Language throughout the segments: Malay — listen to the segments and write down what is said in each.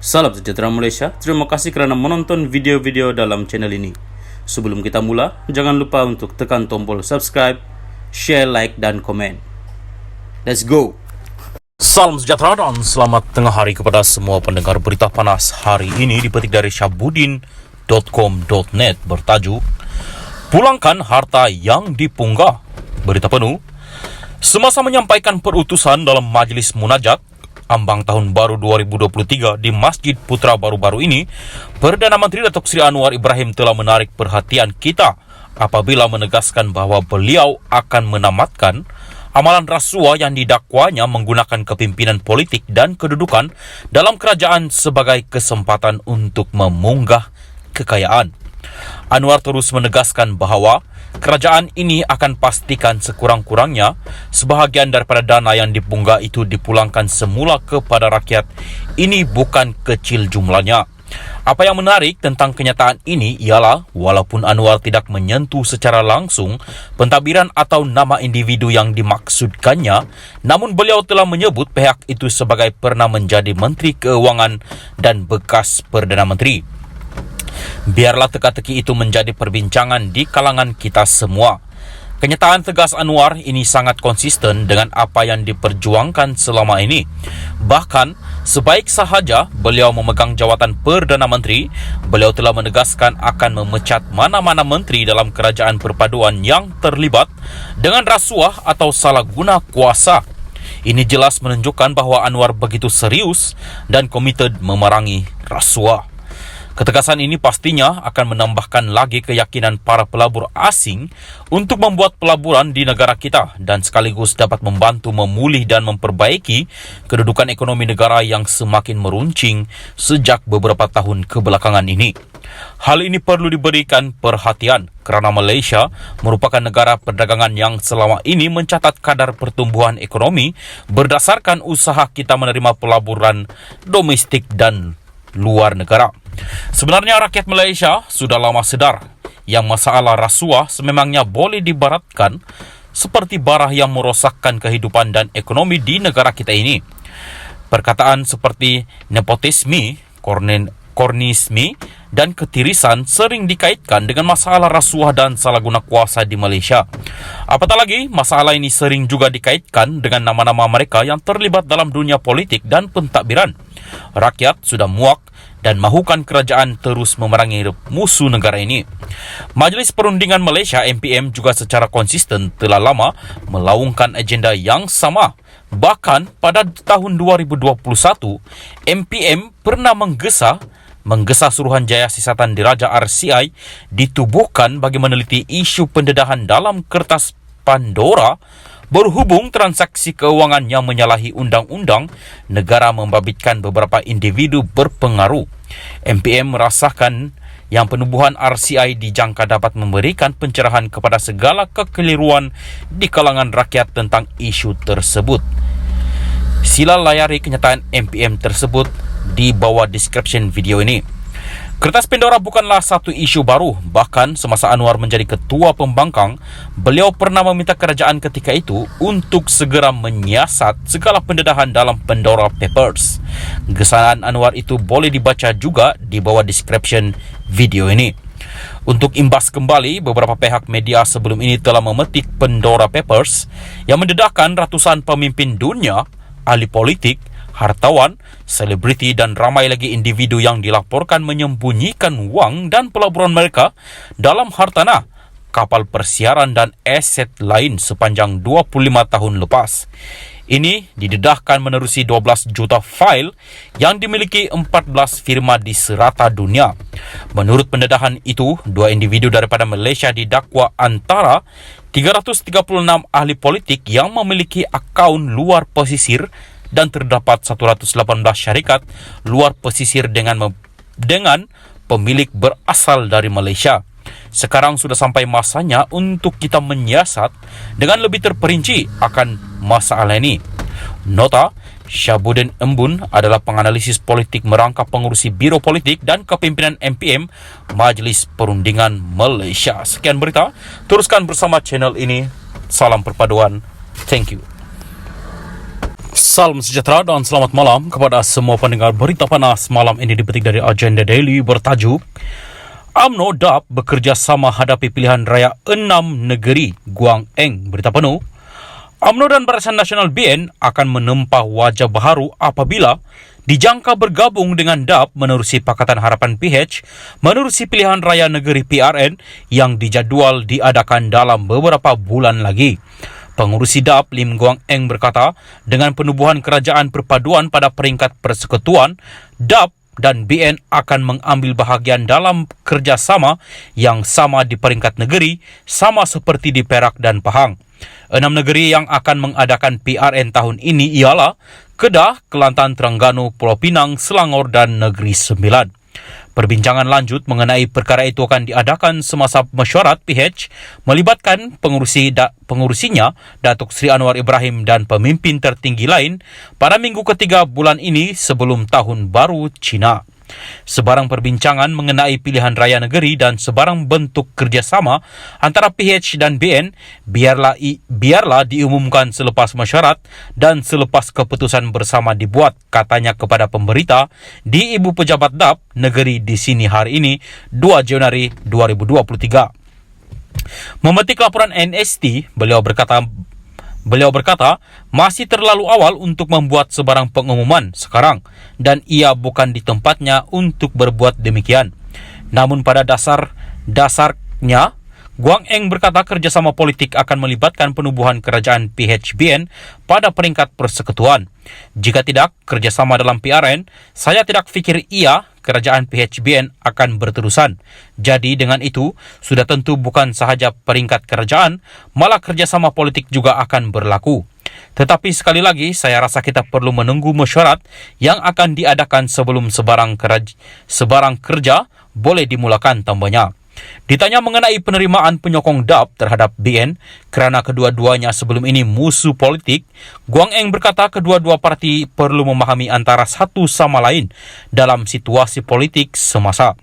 Salam sejahtera Malaysia, terima kasih kerana menonton video-video dalam channel ini. Sebelum kita mula, jangan lupa untuk tekan tombol subscribe, share, like, dan komen. Let's go! Salam sejahtera dan selamat tengah hari kepada semua pendengar berita panas. Hari ini dipetik dari syahbudin.com.net bertajuk Pulangkan Harta yang Dipunggah. Berita penuh. Semasa menyampaikan perutusan dalam Majlis Munajat Ambang Tahun Baru 2023 di Masjid Putra baru-baru ini, Perdana Menteri Datuk Seri Anwar Ibrahim telah menarik perhatian kita apabila menegaskan bahawa beliau akan menamatkan amalan rasuah yang didakwanya menggunakan kepimpinan politik dan kedudukan dalam kerajaan sebagai kesempatan untuk memunggah kekayaan. Anwar terus menegaskan bahawa kerajaan ini akan pastikan sekurang-kurangnya sebahagian daripada dana yang dipunggah itu dipulangkan semula kepada rakyat. Ini bukan kecil jumlahnya. Apa yang menarik tentang kenyataan ini ialah walaupun Anwar tidak menyentuh secara langsung pentadbiran atau nama individu yang dimaksudkannya, namun beliau telah menyebut pihak itu sebagai pernah menjadi Menteri Keuangan dan bekas Perdana Menteri. Biarlah teka-teki itu menjadi perbincangan di kalangan kita semua. Kenyataan tegas Anwar ini sangat konsisten dengan apa yang diperjuangkan selama ini. Bahkan, sebaik sahaja beliau memegang jawatan Perdana Menteri, beliau telah menegaskan akan memecat mana-mana menteri dalam kerajaan perpaduan yang terlibat dengan rasuah atau salah guna kuasa. Ini jelas menunjukkan bahawa Anwar begitu serius dan komited memerangi rasuah. Ketegasan ini pastinya akan menambahkan lagi keyakinan para pelabur asing untuk membuat pelaburan di negara kita dan sekaligus dapat membantu memulih dan memperbaiki kedudukan ekonomi negara yang semakin meruncing sejak beberapa tahun kebelakangan ini. Hal ini perlu diberikan perhatian kerana Malaysia merupakan negara perdagangan yang selama ini mencatat kadar pertumbuhan ekonomi berdasarkan usaha kita menerima pelaburan domestik dan luar negara. Sebenarnya rakyat Malaysia sudah lama sedar yang masalah rasuah sememangnya boleh dibaratkan seperti bara yang merosakkan kehidupan dan ekonomi di negara kita ini. Perkataan seperti nepotisme, kornisme dan ketirisan sering dikaitkan dengan masalah rasuah dan salah guna kuasa di Malaysia. Apatah lagi, masalah ini sering juga dikaitkan dengan nama-nama mereka yang terlibat dalam dunia politik dan pentadbiran. Rakyat sudah muak dan mahukan kerajaan terus memerangi musuh negara ini. Majlis Perundingan Malaysia MPM juga secara konsisten telah lama melaungkan agenda yang sama. Bahkan pada tahun 2021, MPM pernah menggesa Suruhanjaya Siasatan Diraja RCI ditubuhkan bagi meneliti isu pendedahan dalam kertas Pandora berhubung transaksi keuangan yang menyalahi undang-undang negara membabitkan beberapa individu berpengaruh. MPM merasakan yang penubuhan RCI dijangka dapat memberikan pencerahan kepada segala kekeliruan di kalangan rakyat tentang isu tersebut. Sila layari kenyataan MPM tersebut di bawah description video ini. Kertas Pandora bukanlah satu isu baru. Bahkan semasa Anwar menjadi ketua pembangkang, beliau pernah meminta kerajaan ketika itu untuk segera menyiasat segala pendedahan dalam Pandora Papers. Gesaan Anwar itu boleh dibaca juga di bawah description video ini. Untuk imbas kembali, beberapa pihak media sebelum ini telah memetik Pandora Papers yang mendedahkan ratusan pemimpin dunia, ahli politik, hartawan, selebriti dan ramai lagi individu yang dilaporkan menyembunyikan wang dan pelaburan mereka dalam hartanah, kapal persiaran dan aset lain sepanjang 25 tahun lepas. Ini didedahkan menerusi 12 juta fail yang dimiliki 14 firma di serata dunia. Menurut pendedahan itu, dua individu daripada Malaysia didakwa antara 336 ahli politik yang memiliki akaun luar pesisir dan terdapat 118 syarikat luar pesisir dengan pemilik berasal dari Malaysia. Sekarang sudah sampai masanya untuk kita menyiasat dengan lebih terperinci akan masalah ini. Nota, Syahbudin Embun adalah penganalisis politik merangkap pengurusi Biro Politik dan Kepimpinan MPM Majlis Perundingan Malaysia. Sekian berita, teruskan bersama channel ini. Salam perpaduan. Thank you. Salam sejahtera dan selamat malam kepada semua pendengar berita panas malam ini dipetik dari Agenda Daily bertajuk UMNO DAP bekerja sama hadapi pilihan raya 6 negeri Guang Eng. Berita penuh, UMNO dan Barisan Nasional BN akan menempah wajah baharu apabila dijangka bergabung dengan DAP menerusi Pakatan Harapan PH menerusi pilihan raya negeri PRN yang dijadual diadakan dalam beberapa bulan lagi. Pengurusi DAP Lim Guang Eng berkata, dengan penubuhan kerajaan perpaduan pada peringkat persekutuan, DAP dan BN akan mengambil bahagian dalam kerjasama yang sama di peringkat negeri, sama seperti di Perak dan Pahang. 6 negeri yang akan mengadakan PRN tahun ini ialah Kedah, Kelantan, Terengganu, Pulau Pinang, Selangor dan Negeri Sembilan. Perbincangan lanjut mengenai perkara itu akan diadakan semasa mesyuarat PH melibatkan pengurusinya Datuk Seri Anwar Ibrahim dan pemimpin tertinggi lain pada minggu ketiga bulan ini sebelum Tahun Baru Cina. Sebarang perbincangan mengenai pilihan raya negeri dan sebarang bentuk kerjasama antara PH dan BN biarlah diumumkan selepas mesyuarat dan selepas keputusan bersama dibuat, katanya kepada pemberita di Ibu Pejabat DAP Negeri di sini hari ini 2 Januari 2023. Memetik laporan NST, beliau berkata, masih terlalu awal untuk membuat sebarang pengumuman sekarang dan ia bukan di tempatnya untuk berbuat demikian. Namun pada dasarnya, Guang Eng berkata kerjasama politik akan melibatkan penubuhan kerajaan PHBN pada peringkat persekutuan. Jika tidak kerjasama dalam PRN, saya tidak fikir kerajaan PHBN akan berterusan. Jadi dengan itu, sudah tentu bukan sahaja peringkat kerajaan, malah kerjasama politik juga akan berlaku. Tetapi sekali lagi, saya rasa kita perlu menunggu mesyuarat yang akan diadakan sebelum sebarang kerja boleh dimulakan, tambahnya. Ditanya mengenai penerimaan penyokong DAP terhadap BN kerana kedua-duanya sebelum ini musuh politik, Guang Eng berkata kedua-dua parti perlu memahami antara satu sama lain dalam situasi politik semasa.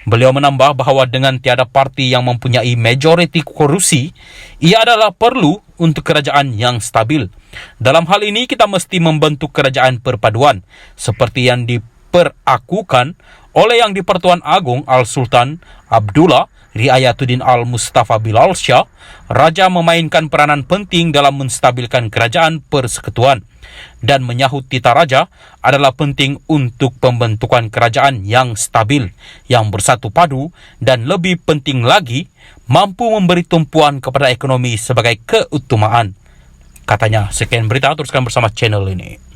Beliau menambah bahawa dengan tiada parti yang mempunyai majoriti kursi, ia adalah perlu untuk kerajaan yang stabil. Dalam hal ini kita mesti membentuk kerajaan perpaduan seperti yang diperakukan oleh Yang di-Pertuan Agong Al-Sultan Abdullah Riayatuddin Al-Mustafa Bilal Shah. Raja memainkan peranan penting dalam menstabilkan kerajaan persekutuan dan menyahut titah raja adalah penting untuk pembentukan kerajaan yang stabil, yang bersatu padu dan lebih penting lagi mampu memberi tumpuan kepada ekonomi sebagai keutamaan, katanya. Sekian berita, teruskan bersama channel ini.